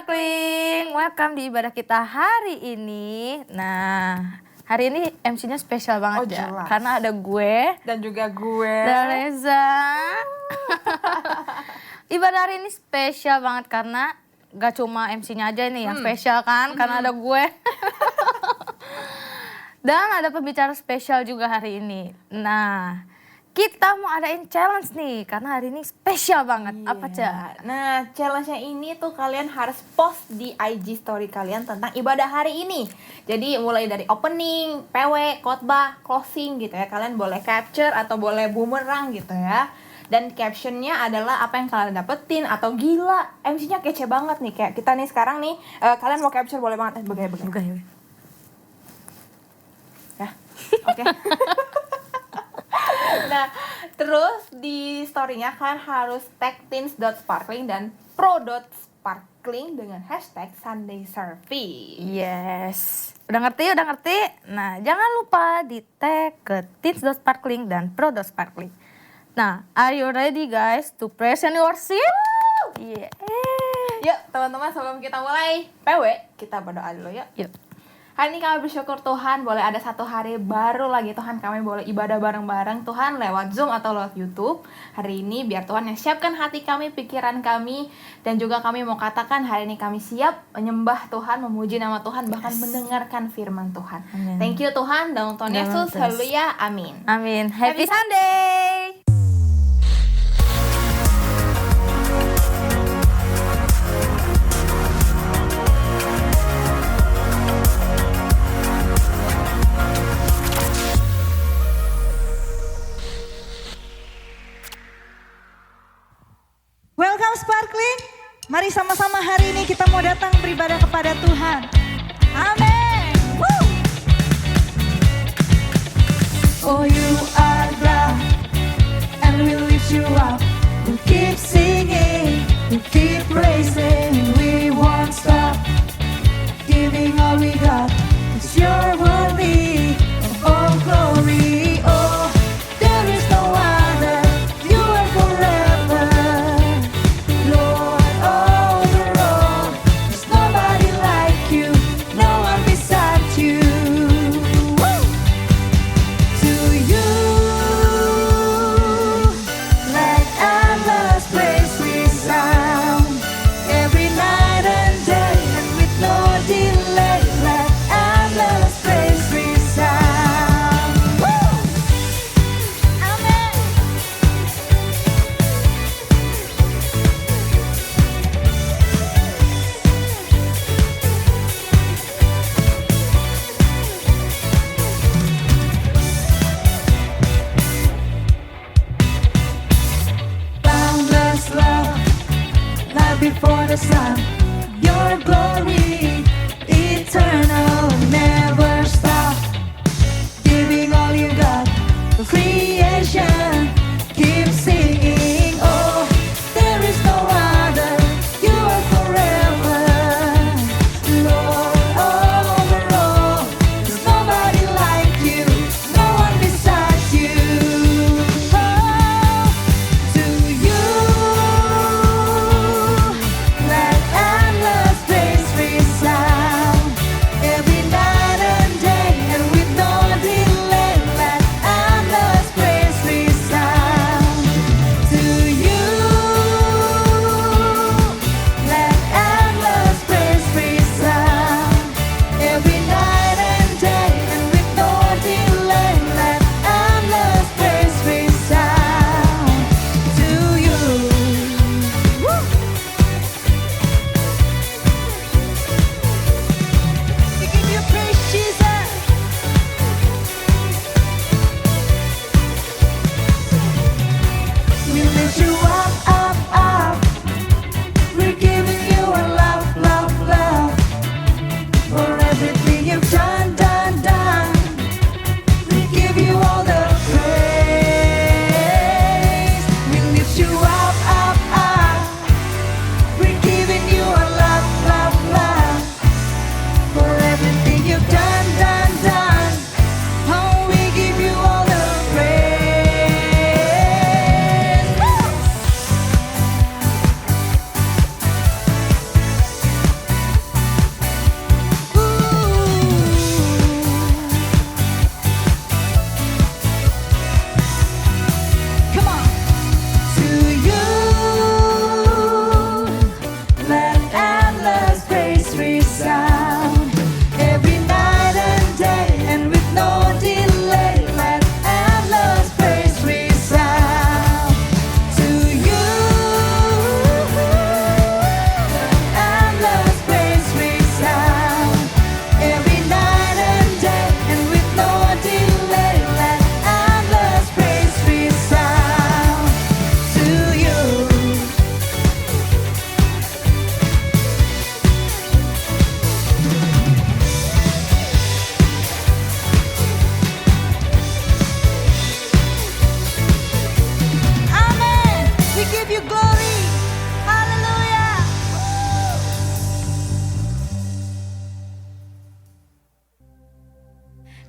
Sparkling, welcome di ibadah kita hari ini. Nah, hari ini MC-nya spesial banget ya, jelas. karena ada gue Dan juga gue dan Reza. Ibadah hari ini spesial banget karena gak cuma MC-nya aja nih yang spesial kan, karena ada gue. Dan ada pembicara spesial juga hari ini. Nah, kita mau adain challenge nih, karena hari ini spesial banget. Apa, Ca? Nah, challenge-nya ini tuh kalian harus post di IG story kalian tentang ibadah hari ini. Jadi mulai dari opening, PW, khotbah, closing gitu ya. Kalian boleh capture atau boleh bumerang gitu ya. Dan captionnya adalah apa yang kalian dapetin atau gila, MC-nya kece banget nih. Kayak kita nih sekarang nih, kalian mau capture boleh banget. Begaya. Ya, oke. Nah, terus di story-nya kalian harus tag teens.sparkling dan pro.sparkling dengan hashtag Sunday Service. Yes. Udah ngerti? Nah, jangan lupa di tag ke teens.sparkling dan pro.sparkling. Nah, are you ready guys to present your seat? Yeah. Yuk, teman-teman, sebelum kita mulai PW, kita berdoa dulu yuk. Yuk. Hari ini kami bersyukur Tuhan boleh ada satu hari baru lagi Tuhan, kami boleh ibadah bareng-bareng Tuhan lewat Zoom atau lewat YouTube. Hari ini biar Tuhan yang siapkan hati kami, pikiran kami, dan juga kami mau katakan hari ini kami siap menyembah Tuhan, memuji nama Tuhan, bahkan mendengarkan firman Tuhan. Amin. Thank you Tuhan, dalam Tuhan Dalam Yesus, Yesus. haleluya, amin. Amin. Happy Sunday. Welcome Sparkling. Mari sama-sama hari ini kita mau datang beribadah kepada Tuhan. Amin. Woo. Oh, you are God, and we lift you up. We keep singing, we keep praising, we won't stop giving all we got. 'Cause you're worthy of all glory. Oh, there is no other. You are forever. Lord over all, there's nobody like you, no one beside you. Woo! To you, let endless praise resound every night and day, and with no delay, let endless praise resound. Woo! Amen. Boundless love, life before the sun. Your glory, eternal, never stop. Giving all you got, for creation, keep singing. Oh, there is no other. You are forever. Lord over all, there's nobody like you, no one beside you. Oh, to you, let endless praise resound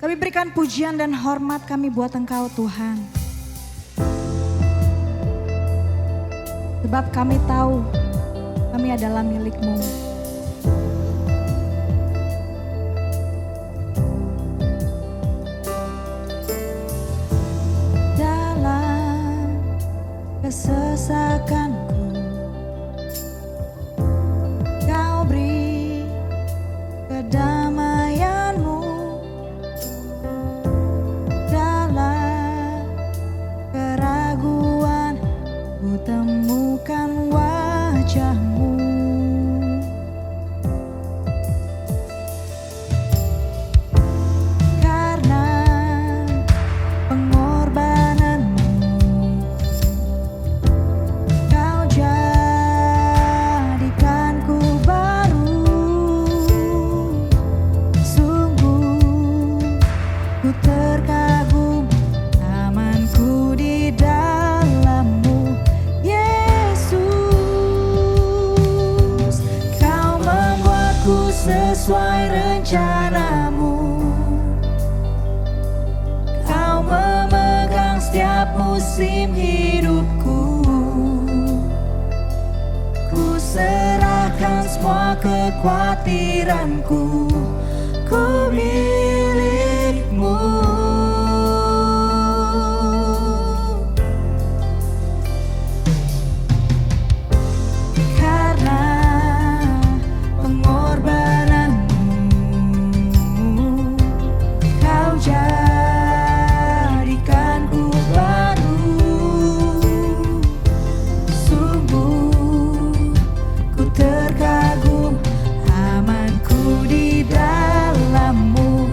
Kami berikan pujian dan hormat kami buat Engkau Tuhan. Sebab kami tahu kami adalah milik-Mu. Dalam kesesakanku, Kau beri kedamaian-Mu. Dalam keraguan, ku temukan wajah-Mu. Karena pengorbanan-Mu, Kau jadikanku baru. Sungguh ku terkagum, amanku di dalam-Mu, Yesus. Kau membuatku sesuai rencana-Mu. Kau memegang setiap musim hidupku. Ku serahkan semua kekhawatiranku, ku milik-Mu. Karena pengorbanan-Mu, Kau jadikanku baru. Sungguh ku terkagum, amanku di dalam-Mu,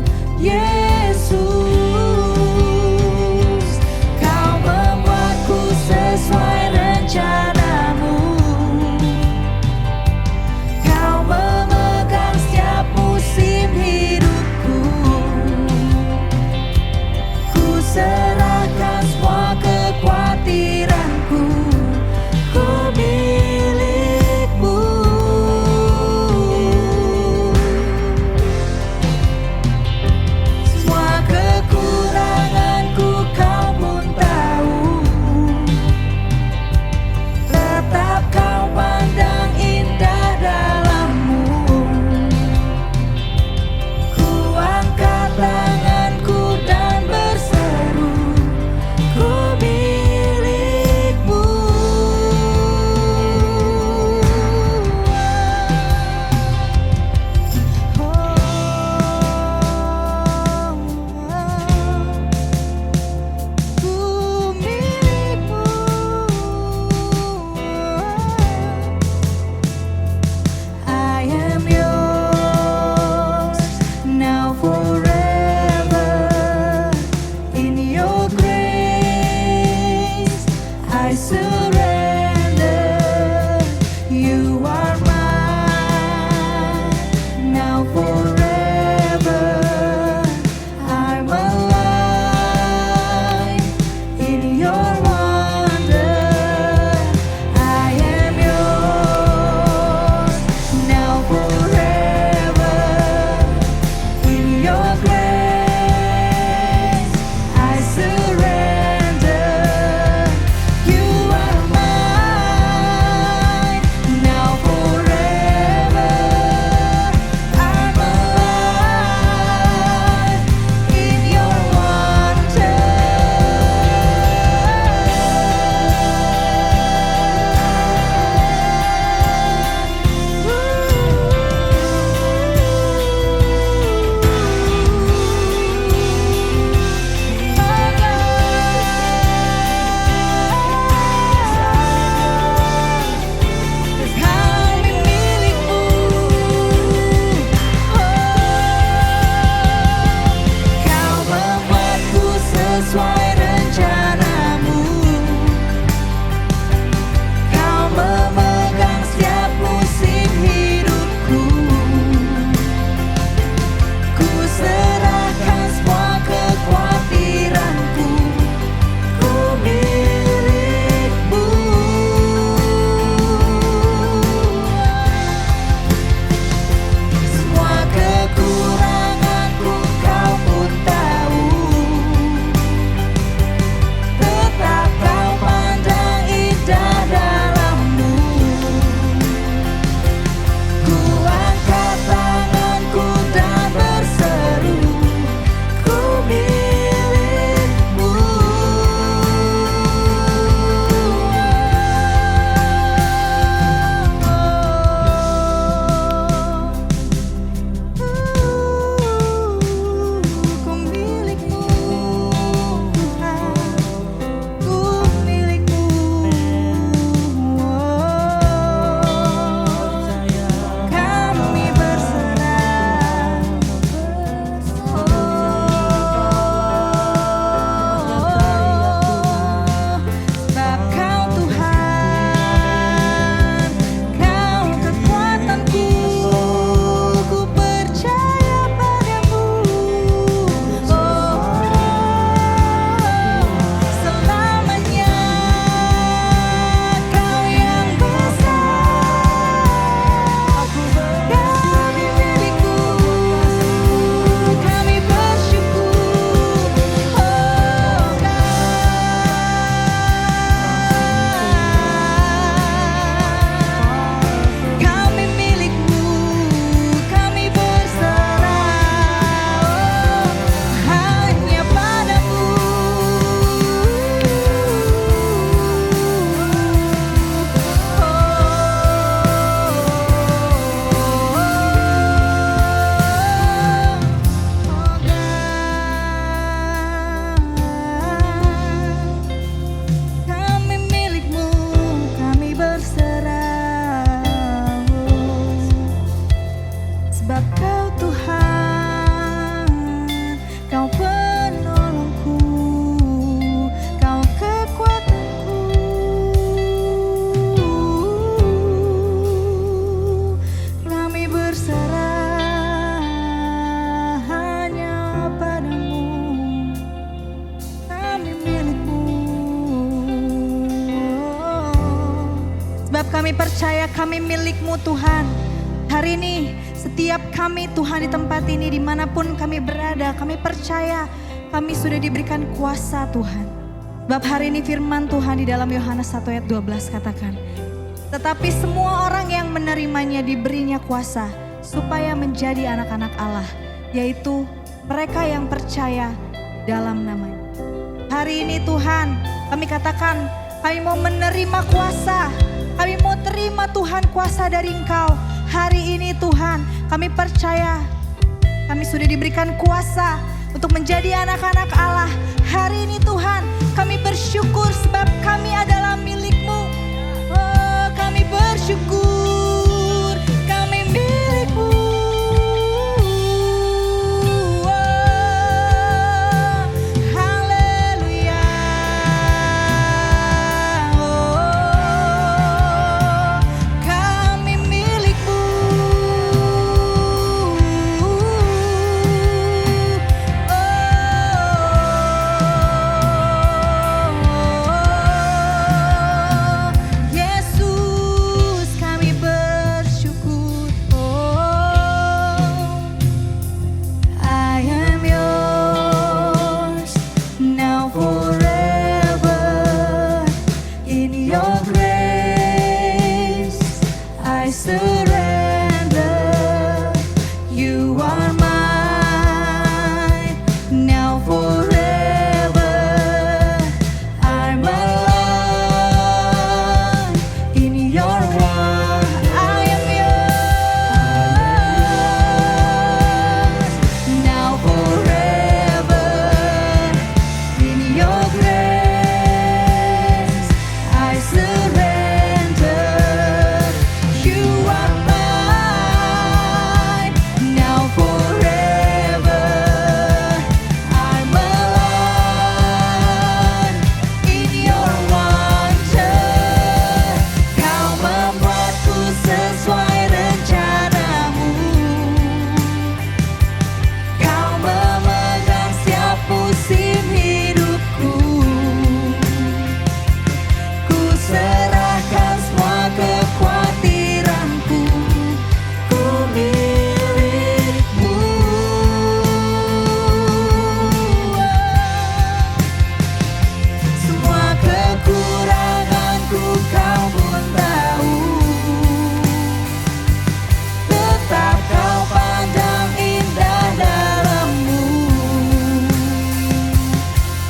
Kami percaya kami milik-Mu Tuhan. Hari ini setiap kami Tuhan di tempat ini dimanapun kami berada, kami percaya kami sudah diberikan kuasa Tuhan. Sebab hari ini firman Tuhan di dalam Yohanes 1 ayat 12 katakan, tetapi semua orang yang menerimanya diberinya kuasa supaya menjadi anak-anak Allah, yaitu mereka yang percaya dalam namanya. Hari ini Tuhan kami katakan kami mau menerima kuasa. Kami mau terima Tuhan kuasa dari Engkau. Hari ini Tuhan kami percaya kami sudah diberikan kuasa untuk menjadi anak-anak Allah. Hari ini Tuhan kami bersyukur sebab kami adalah milik-Mu. Oh, kami bersyukur kami milik-Mu. Oh, haleluya. Oh, kami milik-Mu. Oh, Yesus kami bersyukur. Oh, I am yours now forever. In your grace I surrender. You are mine now forever. I'm alive in your word. I am yours now forever. In your grace I surrender. You are mine now forever. I'm alive in your wonder. Kau membuatku sesuai rencanamu. Kau memegang setiap musim hidupku. Ku serahkan semua kekhawatiranku. Ku milik-Mu. Semua kekuranganku Kau pun tahu. Tetap Kau pandang indah dalam-Mu.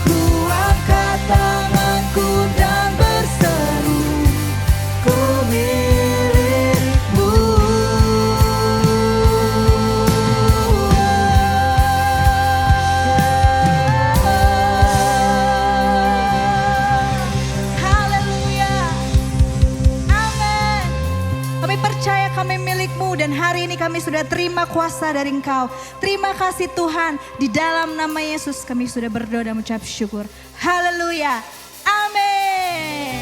Ku angkat tanganku dan berseru, ku milik-Mu. Haleluya. Amin. Kami percaya kami milik-Mu dan hari ini kami sudah terima kuasa dari Engkau. Terima kasih Tuhan. Di dalam nama Yesus kami sudah berdoa dan mengucap syukur. Haleluya. Amin.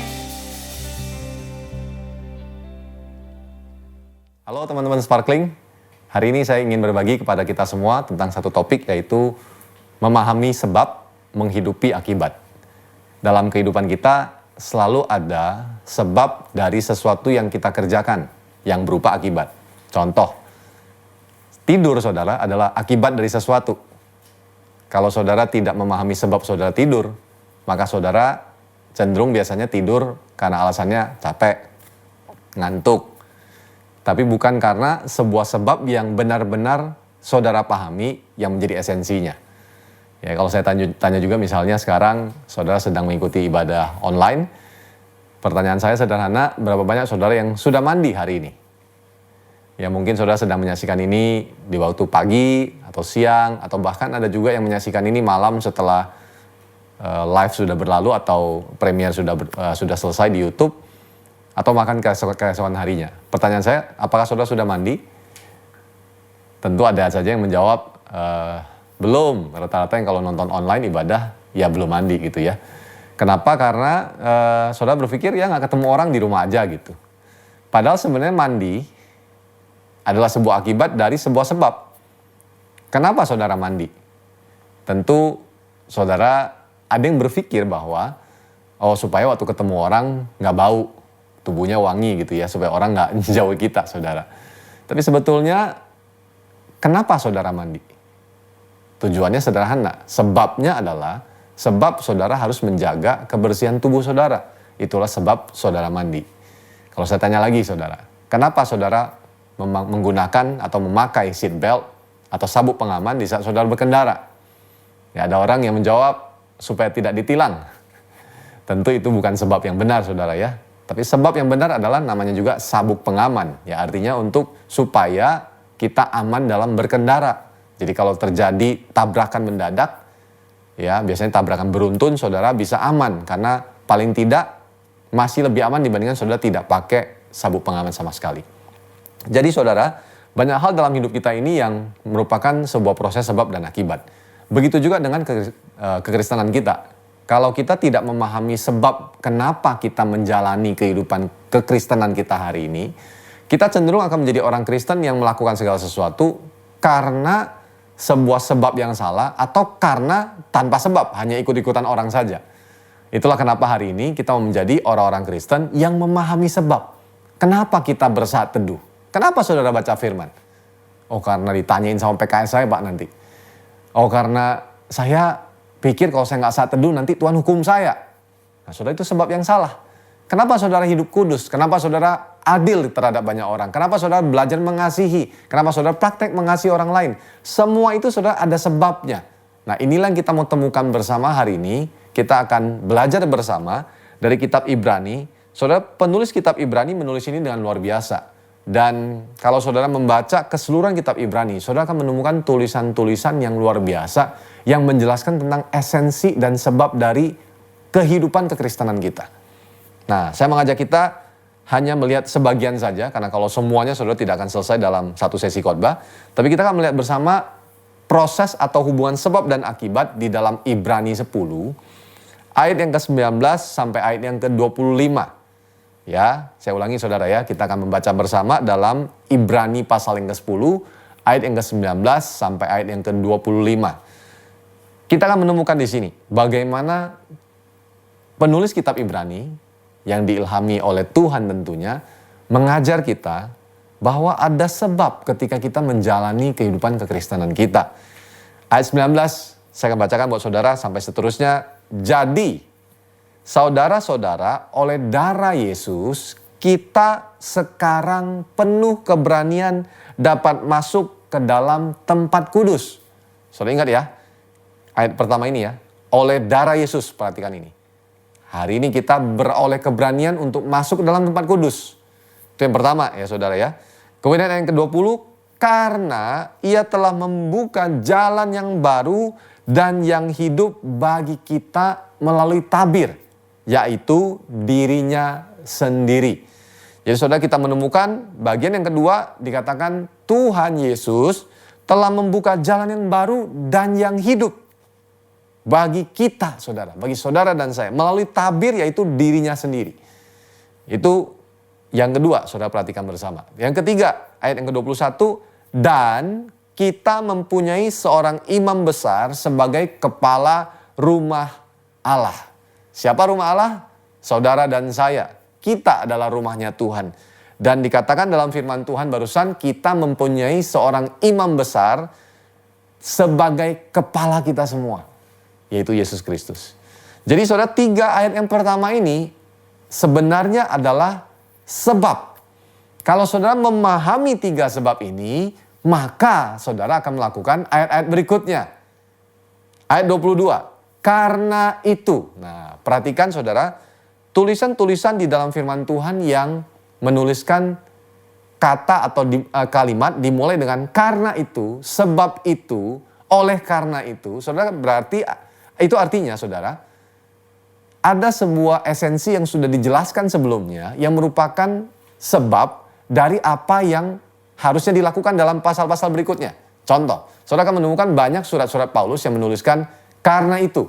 Halo teman-teman Sparkling, hari ini saya ingin berbagi kepada kita semua tentang satu topik, yaitu memahami sebab, menghidupi akibat. Dalam kehidupan kita selalu ada sebab dari sesuatu yang kita kerjakan yang berupa akibat. Contoh, tidur saudara adalah akibat dari sesuatu. Kalau saudara tidak memahami sebab saudara tidur, maka saudara cenderung biasanya tidur karena alasannya capek, ngantuk. Tapi bukan karena sebuah sebab yang benar-benar saudara pahami yang menjadi esensinya. Ya, kalau saya tanya juga misalnya sekarang saudara sedang mengikuti ibadah online, pertanyaan saya sederhana, berapa banyak saudara yang sudah mandi hari ini? Ya mungkin saudara sedang menyaksikan ini di waktu pagi atau siang, atau bahkan ada juga yang menyaksikan ini malam setelah live sudah berlalu atau premier sudah selesai di YouTube, atau makan keesokan harinya. Pertanyaan saya, apakah saudara sudah mandi? Tentu ada saja yang menjawab, belum. Rata-rata yang kalau nonton online ibadah, ya belum mandi gitu ya. Kenapa? Karena saudara berpikir ya nggak ketemu orang di rumah aja gitu. Padahal sebenarnya mandi adalah sebuah akibat dari sebuah sebab. Kenapa saudara mandi? Tentu saudara ada yang berpikir bahwa, oh supaya waktu ketemu orang nggak bau. tubuhnya wangi gitu ya, supaya orang nggak jauh kita, saudara. Tapi sebetulnya kenapa saudara mandi? Tujuannya sederhana, sebabnya adalah sebab saudara harus menjaga kebersihan tubuh saudara. Itulah sebab saudara mandi. Kalau saya tanya lagi saudara, kenapa saudara menggunakan atau memakai seat belt atau sabuk pengaman di saat saudara berkendara? Ya, ada orang yang menjawab supaya tidak ditilang. Tentu itu bukan sebab yang benar saudara ya. Tapi sebab yang benar adalah namanya juga sabuk pengaman. Ya, artinya untuk supaya kita aman dalam berkendara. Jadi kalau terjadi tabrakan mendadak, ya biasanya tabrakan beruntun, saudara bisa aman. Karena paling tidak masih lebih aman dibandingkan saudara tidak pakai sabuk pengaman sama sekali. Jadi saudara, banyak hal dalam hidup kita ini yang merupakan sebuah proses sebab dan akibat. Begitu juga dengan kekristenan kita. Kalau kita tidak memahami sebab kenapa kita menjalani kehidupan kekristenan kita hari ini, kita cenderung akan menjadi orang Kristen yang melakukan segala sesuatu karena sebuah sebab yang salah atau karena tanpa sebab, hanya ikut-ikutan orang saja. Itulah kenapa hari ini kita mau menjadi orang-orang Kristen yang memahami sebab. Kenapa kita bersaat teduh? Kenapa saudara baca firman? Oh, karena ditanyain sama PKS saya Pak nanti. Oh, karena saya pikir kalau saya nggak saat teduh nanti Tuhan hukum saya. Nah, saudara, itu sebab yang salah. Kenapa saudara hidup kudus? Kenapa saudara adil terhadap banyak orang? Kenapa saudara belajar mengasihi? Kenapa saudara praktek mengasihi orang lain? Semua itu saudara ada sebabnya. Nah, inilah yang kita mau temukan bersama hari ini. Kita akan belajar bersama dari kitab Ibrani. Saudara, penulis kitab Ibrani menulis ini dengan luar biasa. Dan kalau saudara membaca keseluruhan kitab Ibrani, saudara akan menemukan tulisan-tulisan yang luar biasa yang menjelaskan tentang esensi dan sebab dari kehidupan kekristenan kita. Nah, saya mengajak kita hanya melihat sebagian saja, karena kalau semuanya saudara tidak akan selesai dalam satu sesi khotbah. Tapi kita akan melihat bersama proses atau hubungan sebab dan akibat di dalam Ibrani 10, ayat yang ke-19 sampai ayat yang ke-25. Ya, saya ulangi saudara ya, kita akan membaca bersama dalam Ibrani pasal yang ke-10, ayat yang ke-19 sampai ayat yang ke-25. Kita akan menemukan di sini bagaimana penulis kitab Ibrani yang diilhami oleh Tuhan tentunya mengajar kita bahwa ada sebab ketika kita menjalani kehidupan kekristenan kita. Ayat 19 saya akan bacakan buat saudara sampai seterusnya. Jadi saudara-saudara, oleh darah Yesus kita sekarang penuh keberanian dapat masuk ke dalam tempat kudus. Saudara ingat ya, ayat pertama ini ya, oleh darah Yesus, perhatikan ini. Hari ini kita beroleh keberanian untuk masuk ke dalam tempat kudus. Itu yang pertama ya saudara ya. Kemudian yang ke-20, karena ia telah membuka jalan yang baru dan yang hidup bagi kita melalui tabir, yaitu dirinya sendiri. Jadi saudara, kita menemukan bagian yang kedua dikatakan Tuhan Yesus telah membuka jalan yang baru dan yang hidup bagi kita saudara, bagi saudara dan saya melalui tabir, yaitu dirinya sendiri. Itu yang kedua, saudara perhatikan bersama. Yang ketiga, ayat yang ke-21, dan kita mempunyai seorang imam besar sebagai kepala rumah Allah. Siapa rumah Allah? Saudara dan saya. Kita adalah rumahnya Tuhan. Dan dikatakan dalam firman Tuhan barusan, kita mempunyai seorang imam besar sebagai kepala kita semua, yaitu Yesus Kristus. Jadi saudara, 3 ayat yang pertama ini sebenarnya adalah sebab. Kalau saudara memahami 3 sebab ini, maka saudara akan melakukan ayat-ayat berikutnya. Ayat 22, karena itu. Nah, perhatikan saudara, tulisan-tulisan di dalam firman Tuhan yang menuliskan kata atau kalimat dimulai dengan karena itu, sebab itu, oleh karena itu. Saudara, berarti itu artinya saudara, ada sebuah esensi yang sudah dijelaskan sebelumnya yang merupakan sebab dari apa yang harusnya dilakukan dalam pasal-pasal berikutnya. Contoh, saudara akan menemukan banyak surat-surat Paulus yang menuliskan karena itu.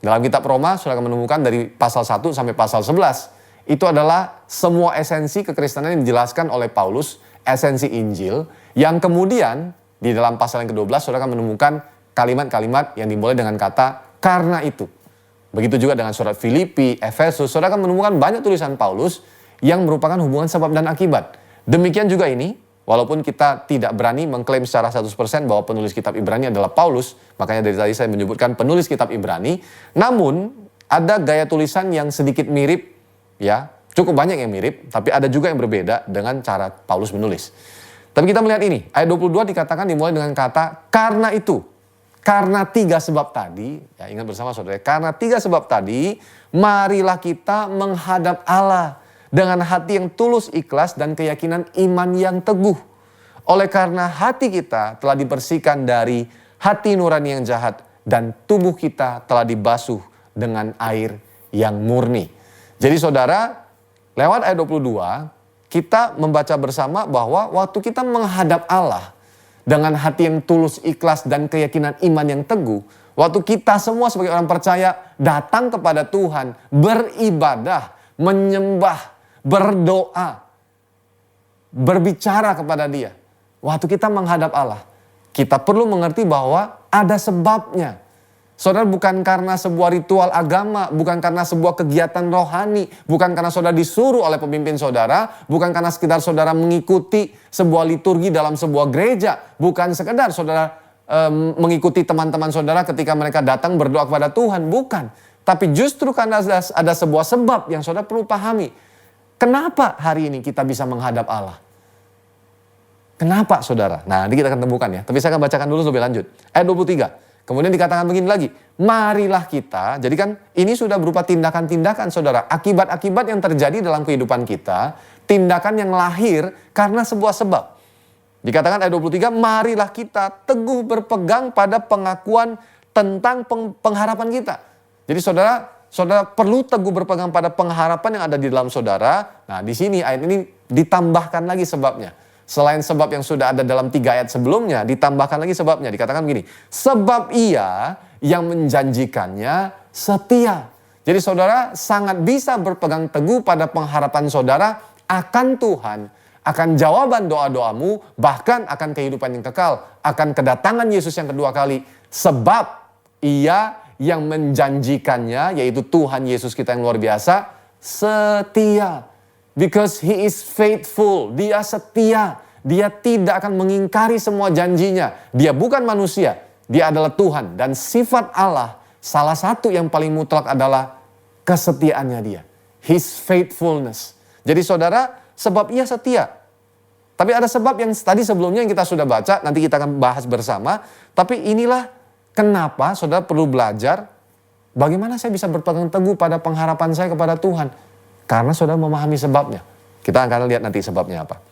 Dalam kitab Roma, saudara akan menemukan dari pasal 1 sampai pasal 11. Itu adalah semua esensi kekristenan yang dijelaskan oleh Paulus, esensi Injil, yang kemudian di dalam pasal yang ke-12, saudara akan menemukan kalimat-kalimat yang dimulai dengan kata karena itu. Begitu juga dengan surat Filipi, Efesus, saudara akan menemukan banyak tulisan Paulus yang merupakan hubungan sebab dan akibat. Demikian juga ini, walaupun kita tidak berani mengklaim secara 100% bahwa penulis kitab Ibrani adalah Paulus, makanya dari tadi saya menyebutkan penulis kitab Ibrani, namun ada gaya tulisan yang sedikit mirip, ya, cukup banyak yang mirip, tapi ada juga yang berbeda dengan cara Paulus menulis. Tapi kita melihat ini, ayat 22 dikatakan dimulai dengan kata karena itu. Karena 3 sebab tadi, ya ingat bersama saudara, karena 3 sebab tadi, marilah kita menghadap Allah dengan hati yang tulus, ikhlas, dan keyakinan iman yang teguh. Oleh karena hati kita telah dibersihkan dari hati nurani yang jahat, dan tubuh kita telah dibasuh dengan air yang murni. Jadi saudara, lewat ayat 22, kita membaca bersama bahwa waktu kita menghadap Allah, dengan hati yang tulus, ikhlas, dan keyakinan iman yang teguh. Waktu kita semua sebagai orang percaya datang kepada Tuhan, beribadah, menyembah, berdoa, berbicara kepada Dia. Waktu kita menghadap Allah, kita perlu mengerti bahwa ada sebabnya. Saudara, bukan karena sebuah ritual agama, bukan karena sebuah kegiatan rohani, bukan karena saudara disuruh oleh pemimpin saudara, bukan karena sekedar saudara mengikuti sebuah liturgi dalam sebuah gereja, bukan sekedar saudara mengikuti teman-teman saudara ketika mereka datang berdoa kepada Tuhan, bukan. Tapi justru karena ada sebuah sebab yang saudara perlu pahami. Kenapa hari ini kita bisa menghadap Allah? Kenapa saudara? Nah, nanti kita akan temukan ya. Tapi saya akan bacakan dulu lebih lanjut. Ayat 23. Kemudian dikatakan begini lagi, marilah kita, jadi kan ini sudah berupa tindakan-tindakan saudara, akibat-akibat yang terjadi dalam kehidupan kita, tindakan yang lahir karena sebuah sebab. Dikatakan ayat 23, marilah kita teguh berpegang pada pengakuan tentang pengharapan kita. Jadi saudara perlu teguh berpegang pada pengharapan yang ada di dalam saudara. Nah, di sini ayat ini ditambahkan lagi sebabnya. Selain sebab yang sudah ada dalam 3 ayat sebelumnya, ditambahkan lagi sebabnya. Dikatakan begini, sebab Ia yang menjanjikannya setia. Jadi saudara sangat bisa berpegang teguh pada pengharapan saudara akan Tuhan, akan jawaban doa-doamu, bahkan akan kehidupan yang kekal, akan kedatangan Yesus yang kedua kali. Sebab Ia yang menjanjikannya, yaitu Tuhan Yesus kita yang luar biasa, setia. Because He is faithful, Dia setia. Dia tidak akan mengingkari semua janjinya. Dia bukan manusia, Dia adalah Tuhan. Dan sifat Allah, salah satu yang paling mutlak adalah kesetiaannya Dia. His faithfulness. Jadi saudara, sebab Ia setia. Tapi ada sebab yang tadi sebelumnya yang kita sudah baca, nanti kita akan bahas bersama. Tapi inilah kenapa saudara perlu belajar bagaimana saya bisa berpegang teguh pada pengharapan saya kepada Tuhan. Karena saudara memahami sebabnya. Kita akan lihat nanti sebabnya apa.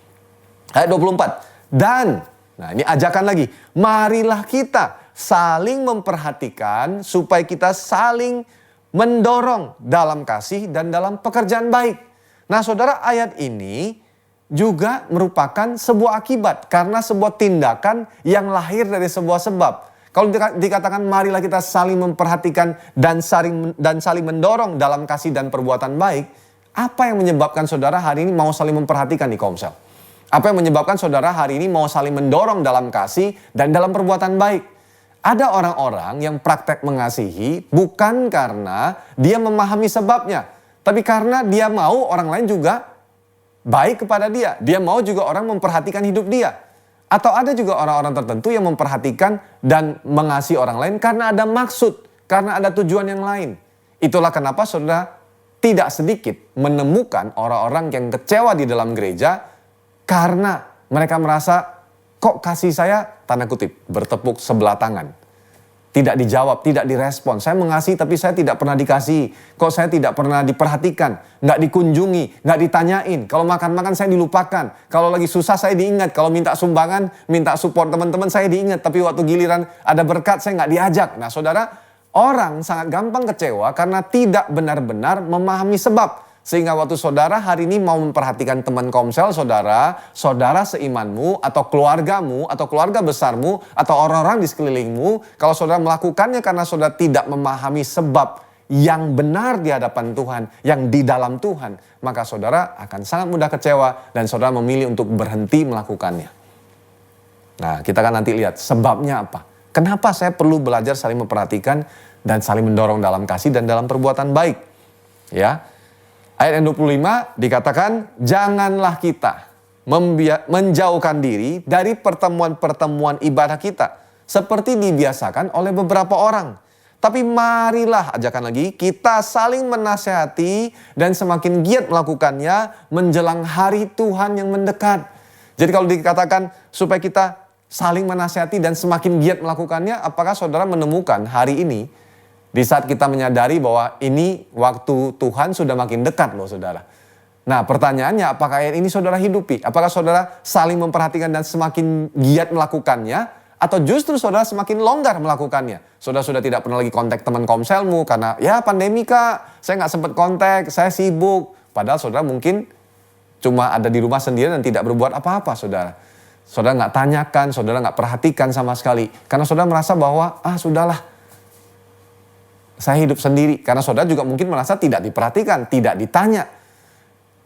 Ayat 24. Dan, nah ini ajakan lagi. Marilah kita saling memperhatikan supaya kita saling mendorong dalam kasih dan dalam pekerjaan baik. Nah saudara, ayat ini juga merupakan sebuah akibat. Karena sebuah tindakan yang lahir dari sebuah sebab. Kalau dikatakan marilah kita saling memperhatikan dan saling mendorong dalam kasih dan perbuatan baik. Apa yang menyebabkan saudara hari ini mau saling memperhatikan di Komsel? Apa yang menyebabkan saudara hari ini mau saling mendorong dalam kasih dan dalam perbuatan baik? Ada orang-orang yang praktek mengasihi bukan karena dia memahami sebabnya. Tapi karena dia mau orang lain juga baik kepada dia. Dia mau juga orang memperhatikan hidup dia. Atau ada juga orang-orang tertentu yang memperhatikan dan mengasihi orang lain karena ada maksud. Karena ada tujuan yang lain. Itulah kenapa saudara tidak sedikit menemukan orang-orang yang kecewa di dalam gereja karena mereka merasa kok kasih saya, tanda kutip, bertepuk sebelah tangan. Tidak dijawab, tidak direspon. Saya mengasihi tapi saya tidak pernah dikasihi. Kok saya tidak pernah diperhatikan, nggak dikunjungi, nggak ditanyain. Kalau makan-makan saya dilupakan. Kalau lagi susah saya diingat. Kalau minta sumbangan, minta support teman-teman saya diingat. Tapi waktu giliran ada berkat saya nggak diajak. Nah saudara, orang sangat gampang kecewa karena tidak benar-benar memahami sebab. Sehingga waktu saudara hari ini mau memperhatikan teman Komsel saudara seimanmu, atau keluargamu, atau keluarga besarmu, atau orang-orang di sekelilingmu. Kalau saudara melakukannya karena saudara tidak memahami sebab yang benar di hadapan Tuhan, yang di dalam Tuhan. Maka saudara akan sangat mudah kecewa dan saudara memilih untuk berhenti melakukannya. Nah, kita akan nanti lihat sebabnya apa. Kenapa saya perlu belajar saling memperhatikan dan saling mendorong dalam kasih dan dalam perbuatan baik. Ya. Ayat yang 25 dikatakan, janganlah kita menjauhkan diri dari pertemuan-pertemuan ibadah kita seperti dibiasakan oleh beberapa orang. Tapi marilah, ajakan lagi, kita saling menasehati dan semakin giat melakukannya menjelang hari Tuhan yang mendekat. Jadi kalau dikatakan supaya kita saling menasehati dan semakin giat melakukannya, apakah saudara menemukan hari ini di saat kita menyadari bahwa ini waktu Tuhan sudah makin dekat loh saudara. Nah pertanyaannya, apakah ayat ini saudara hidupi? Apakah saudara saling memperhatikan dan semakin giat melakukannya? Atau justru saudara semakin longgar melakukannya? Saudara sudah tidak pernah lagi kontak teman komselmu karena ya pandemi kak, saya nggak sempat kontak, saya sibuk. Padahal saudara mungkin cuma ada di rumah sendiri dan tidak berbuat apa-apa saudara. Saudara nggak tanyakan, saudara nggak perhatikan sama sekali. Karena saudara merasa bahwa sudahlah, saya hidup sendiri. Karena saudara juga mungkin merasa tidak diperhatikan, tidak ditanya.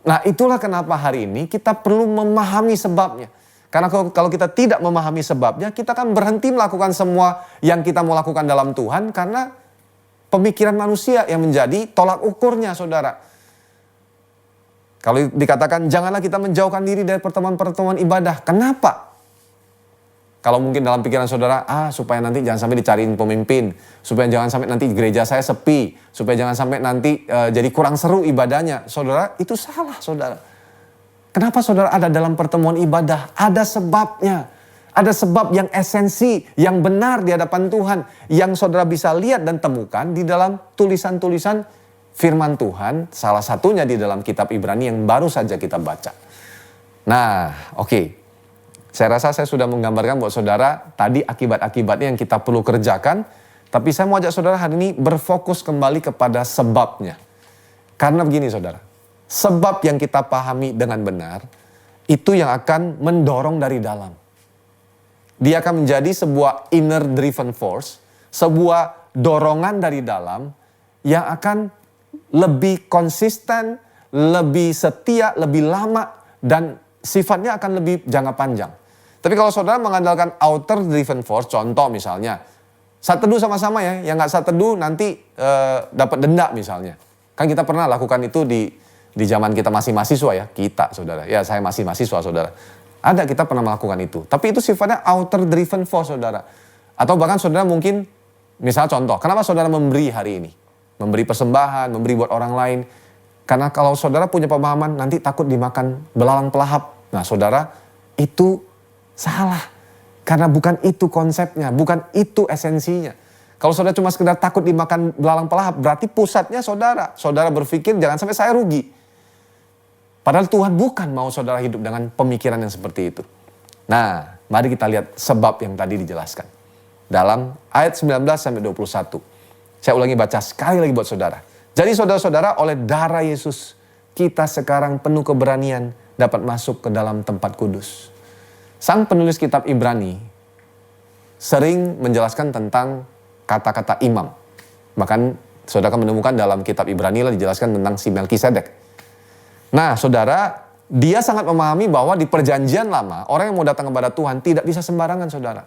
Nah itulah kenapa hari ini kita perlu memahami sebabnya. Karena kalau kita tidak memahami sebabnya, kita akan berhenti melakukan semua yang kita mau lakukan dalam Tuhan. Karena pemikiran manusia yang menjadi tolak ukurnya saudara. Kalau dikatakan janganlah kita menjauhkan diri dari pertemuan-pertemuan ibadah. Kenapa? Kalau mungkin dalam pikiran saudara, supaya nanti jangan sampai dicariin pemimpin, supaya jangan sampai nanti gereja saya sepi, supaya jangan sampai nanti jadi kurang seru ibadahnya. Saudara, itu salah saudara. Kenapa saudara ada dalam pertemuan ibadah? Ada sebabnya. Ada sebab yang esensi, yang benar di hadapan Tuhan, yang saudara bisa lihat dan temukan di dalam tulisan-tulisan firman Tuhan, salah satunya di dalam kitab Ibrani yang baru saja kita baca. Nah, oke. Saya rasa saya sudah menggambarkan buat saudara tadi akibat-akibatnya yang kita perlu kerjakan. Tapi saya mau ajak saudara hari ini berfokus kembali kepada sebabnya. Karena begini saudara, sebab yang kita pahami dengan benar, itu yang akan mendorong dari dalam. Dia akan menjadi sebuah inner driven force, sebuah dorongan dari dalam yang akan lebih konsisten, lebih setia, lebih lama, dan sifatnya akan lebih jangka panjang. Tapi kalau saudara mengandalkan outer driven force, contoh misalnya, saat teduh sama-sama ya, yang nggak saat teduh nanti dapat denda misalnya. Kan kita pernah lakukan itu di zaman kita masih mahasiswa ya, kita saudara. Ya saya masih mahasiswa saudara. Ada kita pernah melakukan itu. Tapi itu sifatnya outer driven force saudara. Atau bahkan saudara mungkin, misal contoh, kenapa saudara memberi hari ini? Memberi persembahan, memberi buat orang lain. Karena kalau saudara punya pemahaman nanti takut dimakan belalang pelahap. Nah saudara, itu salah. Karena bukan itu konsepnya, bukan itu esensinya. Kalau saudara cuma sekedar takut dimakan belalang pelahap, berarti pusatnya saudara. Saudara berpikir jangan sampai saya rugi. Padahal Tuhan bukan mau saudara hidup dengan pemikiran yang seperti itu. Nah, mari kita lihat sebab yang tadi dijelaskan. Dalam ayat 19 sampai 21. Saya ulangi baca sekali lagi buat saudara. Jadi saudara-saudara, oleh darah Yesus, kita sekarang penuh keberanian dapat masuk ke dalam tempat kudus. Sang penulis kitab Ibrani sering menjelaskan tentang kata-kata imam. Bahkan saudara akan menemukan dalam kitab Ibrani lah dijelaskan tentang si Melkisedek. Nah saudara, dia sangat memahami bahwa di perjanjian lama, orang yang mau datang kepada Tuhan tidak bisa sembarangan saudara.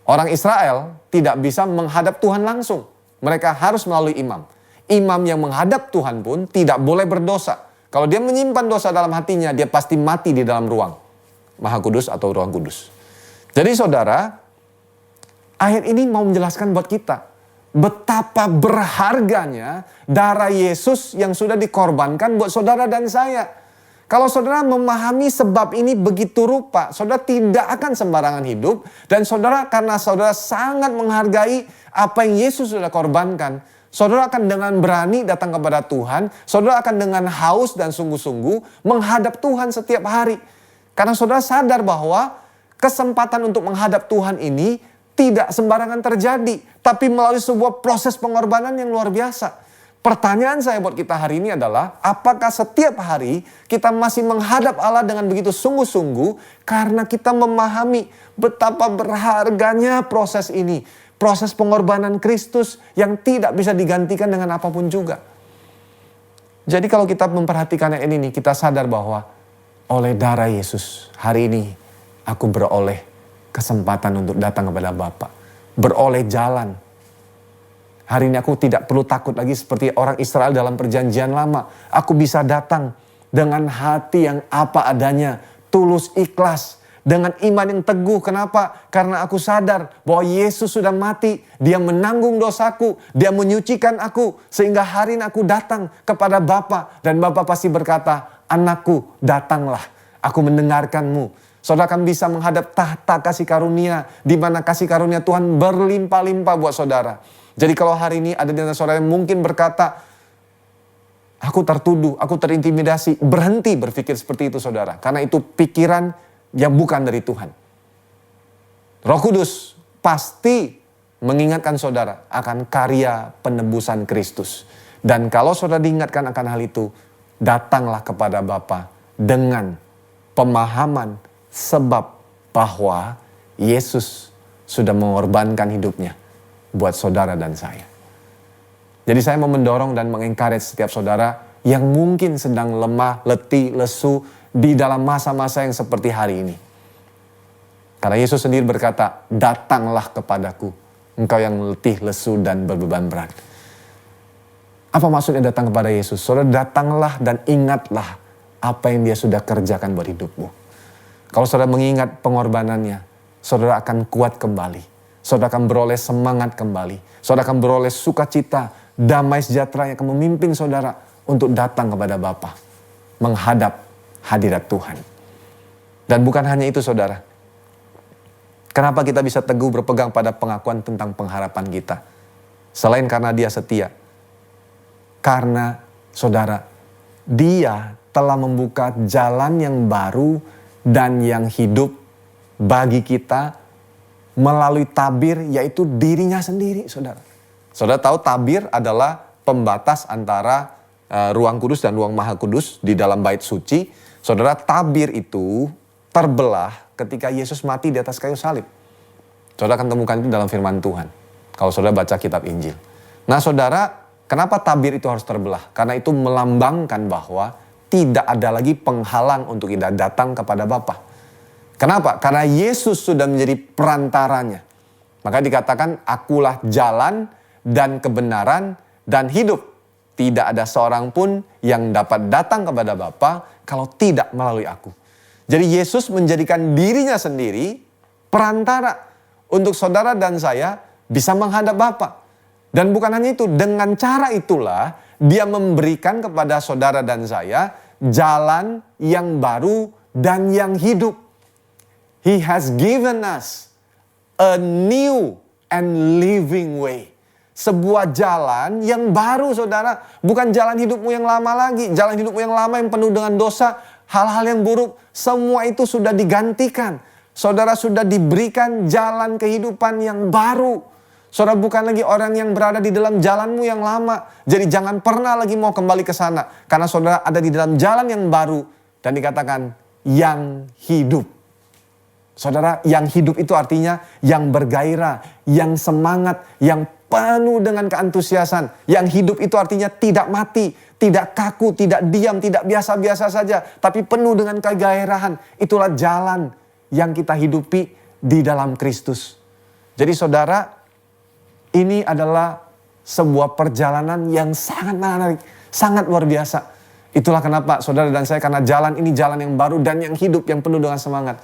Orang Israel tidak bisa menghadap Tuhan langsung. Mereka harus melalui imam. Imam yang menghadap Tuhan pun tidak boleh berdosa. Kalau dia menyimpan dosa dalam hatinya, dia pasti mati di dalam ruang Maha Kudus atau Ruang Kudus. Jadi saudara, ayat ini mau menjelaskan buat kita betapa berharganya darah Yesus yang sudah dikorbankan buat saudara dan saya. Kalau saudara memahami sebab ini begitu rupa, saudara tidak akan sembarangan hidup. Dan saudara, karena saudara sangat menghargai apa yang Yesus sudah korbankan, saudara akan dengan berani datang kepada Tuhan. Saudara akan dengan haus dan sungguh-sungguh menghadap Tuhan setiap hari. Karena saudara sadar bahwa kesempatan untuk menghadap Tuhan ini tidak sembarangan terjadi. Tapi melalui sebuah proses pengorbanan yang luar biasa. Pertanyaan saya buat kita hari ini adalah, apakah setiap hari kita masih menghadap Allah dengan begitu sungguh-sungguh karena kita memahami betapa berharganya proses ini. Proses pengorbanan Kristus yang tidak bisa digantikan dengan apapun juga. Jadi kalau kita memperhatikan yang ini, kita sadar bahwa oleh darah Yesus hari ini aku beroleh kesempatan untuk datang kepada Bapa. Beroleh jalan. Hari ini aku tidak perlu takut lagi seperti orang Israel dalam perjanjian lama. Aku bisa datang dengan hati yang apa adanya, tulus, ikhlas, dengan iman yang teguh. Kenapa? Karena aku sadar bahwa Yesus sudah mati. Dia menanggung dosaku. Dia menyucikan aku. Sehingga hari ini aku datang kepada Bapa. Dan Bapa pasti berkata, anakku datanglah. Aku mendengarkanmu. Saudara akan bisa menghadap tahta kasih karunia. Di mana kasih karunia Tuhan berlimpah-limpah buat saudara. Jadi kalau hari ini ada di antara saudara yang mungkin berkata, aku tertuduh, aku terintimidasi. Berhenti berpikir seperti itu saudara. Karena itu pikiran yang bukan dari Tuhan. Roh Kudus pasti mengingatkan saudara akan karya penebusan Kristus. Dan kalau saudara diingatkan akan hal itu, datanglah kepada Bapa dengan pemahaman sebab bahwa Yesus sudah mengorbankan hidupnya buat saudara dan saya. Jadi saya mau mendorong dan mengencourage setiap saudara yang mungkin sedang lemah, letih, lesu, di dalam masa-masa yang seperti hari ini. Karena Yesus sendiri berkata, datanglah kepadaku, engkau yang letih, lesu, dan berbeban berat. Apa maksudnya datang kepada Yesus? Saudara datanglah dan ingatlah apa yang dia sudah kerjakan buat hidupmu. Kalau saudara mengingat pengorbanannya, saudara akan kuat kembali. Saudara akan beroleh semangat kembali. Saudara akan beroleh sukacita, damai sejahtera yang akan memimpin saudara untuk datang kepada Bapa, menghadap hadirat Tuhan. Dan bukan hanya itu saudara. Kenapa kita bisa teguh berpegang pada pengakuan tentang pengharapan kita? Selain karena dia setia. Karena saudara, dia telah membuka jalan yang baru dan yang hidup bagi kita melalui tabir, yaitu dirinya sendiri saudara. Saudara tahu tabir adalah pembatas antara ruang kudus dan ruang maha kudus di dalam bait suci. Saudara, tabir itu terbelah ketika Yesus mati di atas kayu salib. Saudara akan temukan itu dalam firman Tuhan. Kalau saudara baca kitab Injil. Nah saudara, kenapa tabir itu harus terbelah? Karena itu melambangkan bahwa tidak ada lagi penghalang untuk kita datang kepada Bapa. Kenapa? Karena Yesus sudah menjadi perantaranya. Maka dikatakan, akulah jalan dan kebenaran dan hidup. Tidak ada seorang pun yang dapat datang kepada Bapa kalau tidak melalui aku. Jadi Yesus menjadikan dirinya sendiri perantara untuk saudara dan saya bisa menghadap Bapa. Dan bukan hanya itu, dengan cara itulah dia memberikan kepada saudara dan saya jalan yang baru dan yang hidup. He has given us a new and living way. Sebuah jalan yang baru saudara. Bukan jalan hidupmu yang lama lagi. Jalan hidupmu yang lama yang penuh dengan dosa. Hal-hal yang buruk. Semua itu sudah digantikan. Saudara sudah diberikan jalan kehidupan yang baru. Saudara bukan lagi orang yang berada di dalam jalanmu yang lama. Jadi jangan pernah lagi mau kembali ke sana. Karena saudara ada di dalam jalan yang baru. Dan dikatakan yang hidup. Saudara, yang hidup itu artinya yang bergairah, yang semangat, yang penuh dengan keantusiasan. Yang hidup itu artinya tidak mati, tidak kaku, tidak diam, tidak biasa-biasa saja. Tapi penuh dengan kegairahan. Itulah jalan yang kita hidupi di dalam Kristus. Jadi saudara, ini adalah sebuah perjalanan yang sangat menarik, sangat luar biasa. Itulah kenapa saudara dan saya, karena jalan ini jalan yang baru dan yang hidup, yang penuh dengan semangat.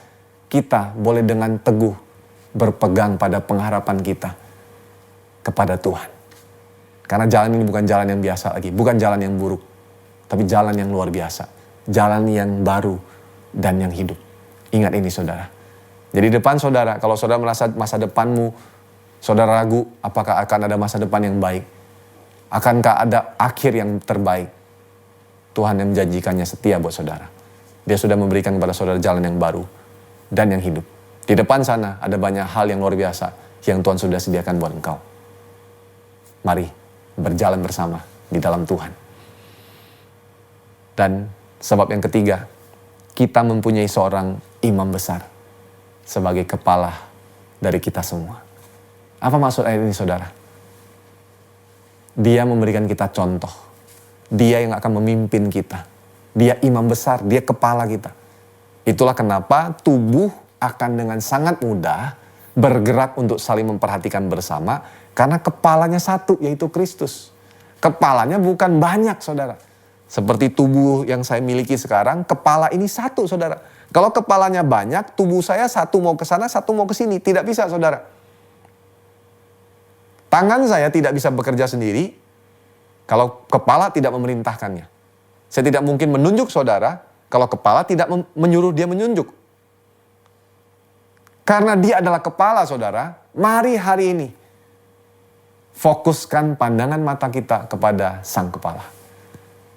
Kita boleh dengan teguh berpegang pada pengharapan kita kepada Tuhan. Karena jalan ini bukan jalan yang biasa lagi, bukan jalan yang buruk, tapi jalan yang luar biasa, jalan yang baru dan yang hidup. Ingat ini saudara. Jadi depan saudara, kalau saudara merasa masa depanmu, saudara ragu apakah akan ada masa depan yang baik, akankah ada akhir yang terbaik, Tuhan yang menjanjikannya setia buat saudara. Dia sudah memberikan kepada saudara jalan yang baru dan yang hidup. Di depan sana ada banyak hal yang luar biasa yang Tuhan sudah sediakan buat engkau. Mari berjalan bersama di dalam Tuhan. Dan sebab yang ketiga, kita mempunyai seorang imam besar sebagai kepala dari kita semua. Apa maksud ayat ini saudara? Dia memberikan kita contoh. Dia yang akan memimpin kita. Dia imam besar, dia kepala kita. Itulah kenapa tubuh akan dengan sangat mudah bergerak untuk saling memperhatikan bersama Karena kepalanya satu, yaitu Kristus. Kepalanya bukan banyak, saudara. Seperti tubuh yang saya miliki sekarang, kepala ini satu, saudara. Kalau kepalanya banyak, tubuh saya satu mau ke sana, satu mau ke sini. Tidak bisa, saudara. Tangan saya tidak bisa bekerja sendiri kalau kepala tidak memerintahkannya. Saya tidak mungkin menunjuk saudara kalau kepala tidak menyuruh dia menunjuk. Karena dia adalah kepala, saudara, mari hari ini fokuskan pandangan mata kita kepada sang kepala.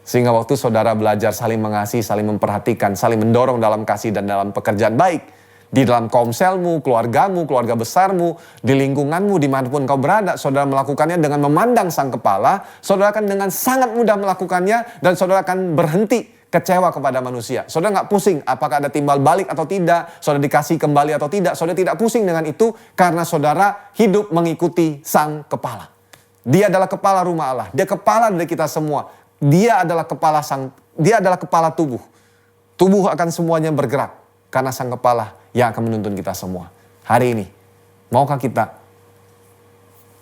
Sehingga waktu saudara belajar saling mengasihi, saling memperhatikan, saling mendorong dalam kasih dan dalam pekerjaan baik. Di dalam komselmu, keluargamu, keluarga besarmu, di lingkunganmu, dimanapun kau berada, saudara melakukannya dengan memandang sang kepala, saudara akan dengan sangat mudah melakukannya dan saudara akan berhenti kecewa kepada manusia. Saudara nggak pusing apakah ada timbal balik atau tidak, saudara dikasih kembali atau tidak, saudara tidak pusing dengan itu karena saudara hidup mengikuti sang kepala. Dia adalah kepala rumah Allah, dia kepala dari kita semua. Dia adalah kepala tubuh. Tubuh akan semuanya bergerak karena sang kepala yang akan menuntun kita semua. Hari ini, maukah kita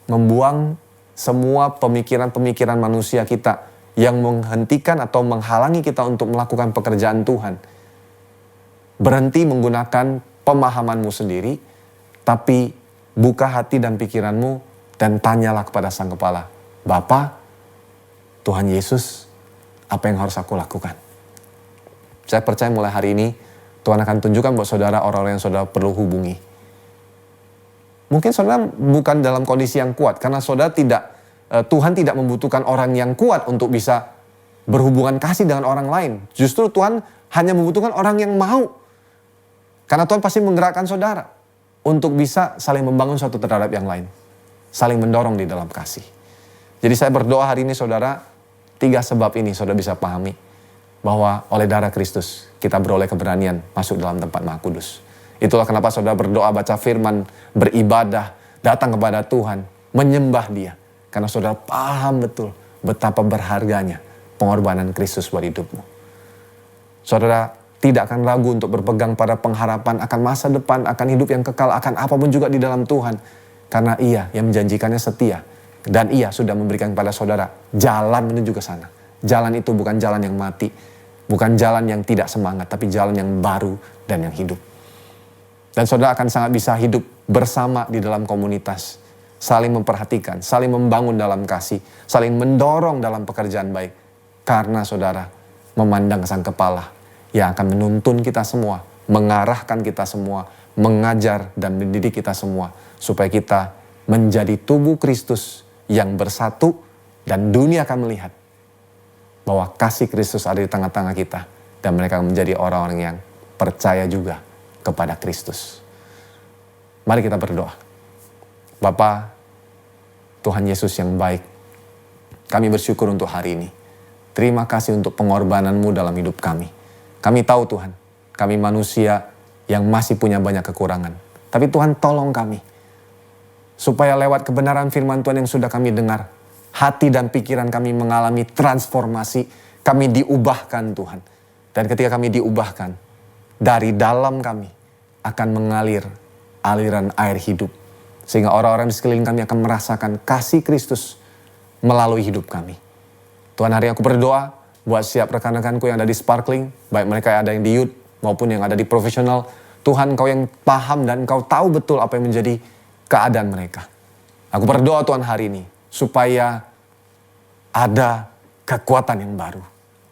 membuang semua pemikiran-pemikiran manusia kita yang menghentikan atau menghalangi kita untuk melakukan pekerjaan Tuhan? Berhenti menggunakan pemahamanmu sendiri, tapi buka hati dan pikiranmu dan tanyalah kepada sang kepala. Bapa, Tuhan Yesus, apa yang harus aku lakukan? Saya percaya mulai hari ini, Tuhan akan tunjukkan buat saudara orang-orang yang saudara perlu hubungi. Mungkin saudara bukan dalam kondisi yang kuat, karena saudara Tuhan tidak membutuhkan orang yang kuat untuk bisa berhubungan kasih dengan orang lain. Justru Tuhan hanya membutuhkan orang yang mau. Karena Tuhan pasti menggerakkan saudara untuk bisa saling membangun satu terhadap yang lain. Saling mendorong di dalam kasih. Jadi saya berdoa hari ini saudara, 3 sebab ini saudara bisa pahami. Bahwa oleh darah Kristus kita beroleh keberanian masuk dalam tempat Maha Kudus. Itulah kenapa saudara berdoa, baca firman, beribadah, datang kepada Tuhan, menyembah Dia. Karena saudara paham betul betapa berharganya pengorbanan Kristus buat hidupmu. Saudara tidak akan ragu untuk berpegang pada pengharapan akan masa depan, akan hidup yang kekal, akan apapun juga di dalam Tuhan. Karena Ia yang menjanjikannya setia. Dan Ia sudah memberikan kepada saudara jalan menuju ke sana. Jalan itu bukan jalan yang mati. Bukan jalan yang tidak semangat, tapi jalan yang baru dan yang hidup. Dan saudara akan sangat bisa hidup bersama di dalam komunitas. Saling memperhatikan, saling membangun dalam kasih, saling mendorong dalam pekerjaan baik. Karena saudara memandang sang kepala yang akan menuntun kita semua, mengarahkan kita semua, mengajar dan mendidik kita semua. Supaya kita menjadi tubuh Kristus yang bersatu dan dunia akan melihat bahwa kasih Kristus ada di tengah-tengah kita. Dan mereka menjadi orang-orang yang percaya juga kepada Kristus. Mari kita berdoa. Bapa, Tuhan Yesus yang baik, kami bersyukur untuk hari ini. Terima kasih untuk pengorbanan-Mu dalam hidup kami. Kami tahu Tuhan, kami manusia yang masih punya banyak kekurangan. Tapi Tuhan tolong kami. Supaya lewat kebenaran firman Tuhan yang sudah kami dengar, hati dan pikiran kami mengalami transformasi, kami diubahkan Tuhan. Dan ketika kami diubahkan, dari dalam kami akan mengalir aliran air hidup. Sehingga orang-orang di sekeliling kami akan merasakan kasih Kristus melalui hidup kami. Tuhan, hari ini aku berdoa buat setiap rekan-rekanku yang ada di Sparkling, baik mereka yang ada yang di youth maupun yang ada di profesional. Tuhan, Kau yang paham dan Kau tahu betul apa yang menjadi keadaan mereka. Aku berdoa Tuhan hari ini supaya ada kekuatan yang baru.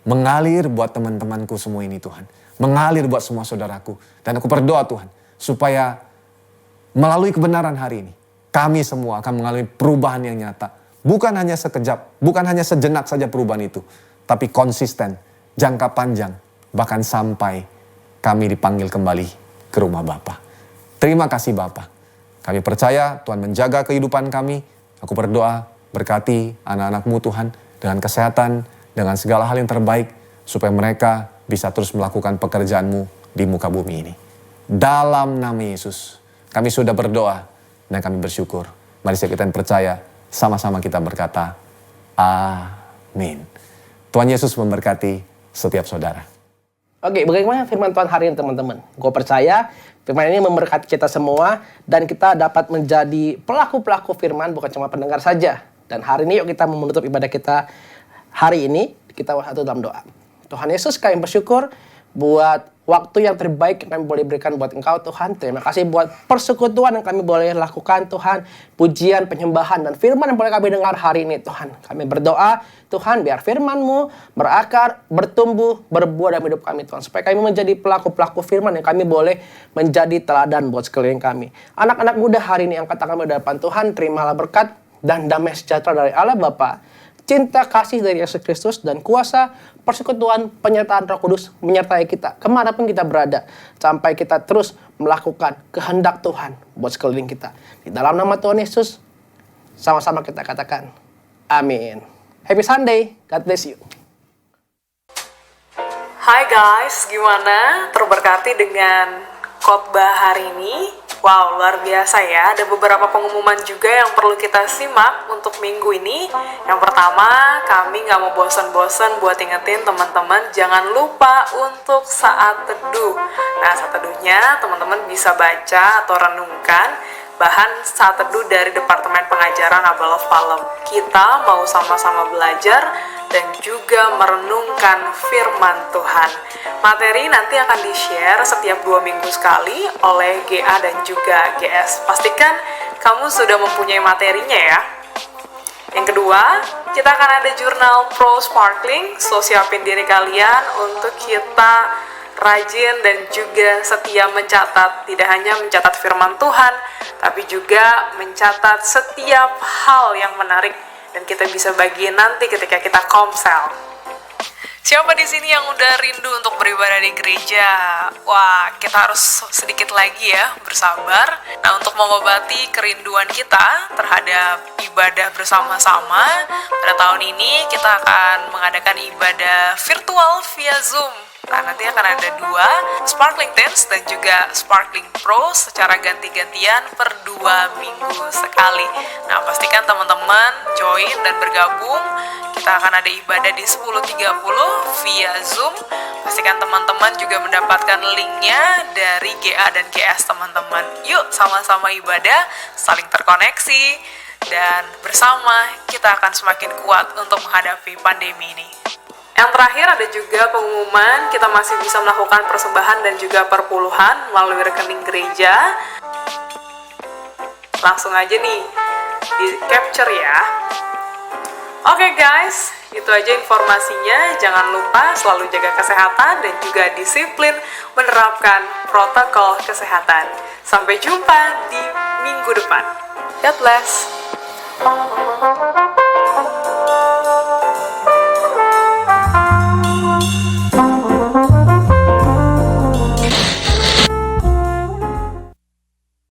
Mengalir buat teman-temanku semua ini Tuhan. Mengalir buat semua saudaraku. Dan aku berdoa Tuhan supaya melalui kebenaran hari ini kami semua akan mengalami perubahan yang nyata. Bukan hanya sekejap, bukan hanya sejenak saja perubahan itu. Tapi konsisten, jangka panjang, bahkan sampai kami dipanggil kembali ke rumah Bapa. Terima kasih Bapa. Kami percaya Tuhan menjaga kehidupan kami. Aku berdoa berkati anak-anak-Mu Tuhan dengan kesehatan, dengan segala hal yang terbaik. Supaya mereka bisa terus melakukan pekerjaan-Mu di muka bumi ini. Dalam nama Yesus kami sudah berdoa dan kami bersyukur. Mari kita percaya, sama-sama kita berkata, Amin. Tuhan Yesus memberkati setiap saudara. Oke, bagaimana firman Tuhan hari ini teman-teman? Gue percaya firman ini memberkati kita semua dan kita dapat menjadi pelaku-pelaku firman, bukan cuma pendengar saja. Dan hari ini yuk kita menutup ibadah kita hari ini, kita satu dalam doa. Tuhan Yesus, kami bersyukur buat waktu yang terbaik yang kami boleh berikan buat Engkau Tuhan. Terima kasih buat persekutuan yang kami boleh lakukan Tuhan. Pujian, penyembahan, dan firman yang boleh kami dengar hari ini Tuhan. Kami berdoa Tuhan biar firman-Mu berakar, bertumbuh, berbuah dalam hidup kami Tuhan. Supaya kami menjadi pelaku-pelaku firman yang kami boleh menjadi teladan buat sekeliling kami. Anak-anak muda hari ini angkat tangan di depan Tuhan. Terimalah berkat dan damai sejahtera dari Allah Bapa, cinta kasih dari Yesus Kristus, dan kuasa persekutuan penyertaan Roh Kudus menyertai kita kemanapun kita berada, sampai kita terus melakukan kehendak Tuhan buat sekeliling kita. Di dalam nama Tuhan Yesus, sama-sama kita katakan amin. Happy Sunday, God bless you. Hai guys, gimana? Terberkati dengan khotbah hari ini? Wow, luar biasa ya. Ada beberapa pengumuman juga yang perlu kita simak untuk minggu ini. Yang pertama, kami nggak mau bosan-bosan buat ingetin teman-teman jangan lupa untuk saat teduh. Nah, saat teduhnya teman-teman bisa baca atau renungkan bahan saat teduh dari Departemen Pengajaran Abba Love Palem. Kita mau sama-sama belajar dan juga merenungkan firman Tuhan. Materi nanti akan di-share setiap 2 minggu sekali oleh GA dan juga GS. Pastikan kamu sudah mempunyai materinya ya. Yang kedua, kita akan ada jurnal Pro Sparkling. So, siapin diri kalian untuk kita rajin dan juga setia mencatat. Tidak hanya mencatat firman Tuhan, tapi juga mencatat setiap hal yang menarik dan kita bisa bagiin nanti ketika kita komsel. Siapa di sini yang udah rindu untuk beribadah di gereja? Wah, kita harus sedikit lagi ya bersabar. Nah, untuk mengobati kerinduan kita terhadap ibadah bersama-sama, pada tahun ini kita akan mengadakan ibadah virtual via Zoom. Nah, nanti akan ada 2, Sparkling Teens dan juga Sparkling Pro secara ganti-gantian per 2 minggu sekali. Nah, pastikan teman-teman join dan bergabung. Kita akan ada ibadah di 10.30 via Zoom. Pastikan teman-teman juga mendapatkan linknya dari GA dan GS teman-teman. Yuk, sama-sama ibadah, saling terkoneksi, dan bersama kita akan semakin kuat untuk menghadapi pandemi ini. Yang terakhir ada juga pengumuman kita masih bisa melakukan persembahan dan juga perpuluhan melalui rekening gereja. Langsung aja nih di capture ya. Oke guys, itu aja informasinya. Jangan lupa selalu jaga kesehatan dan juga disiplin menerapkan protokol kesehatan. Sampai jumpa di minggu depan. God bless.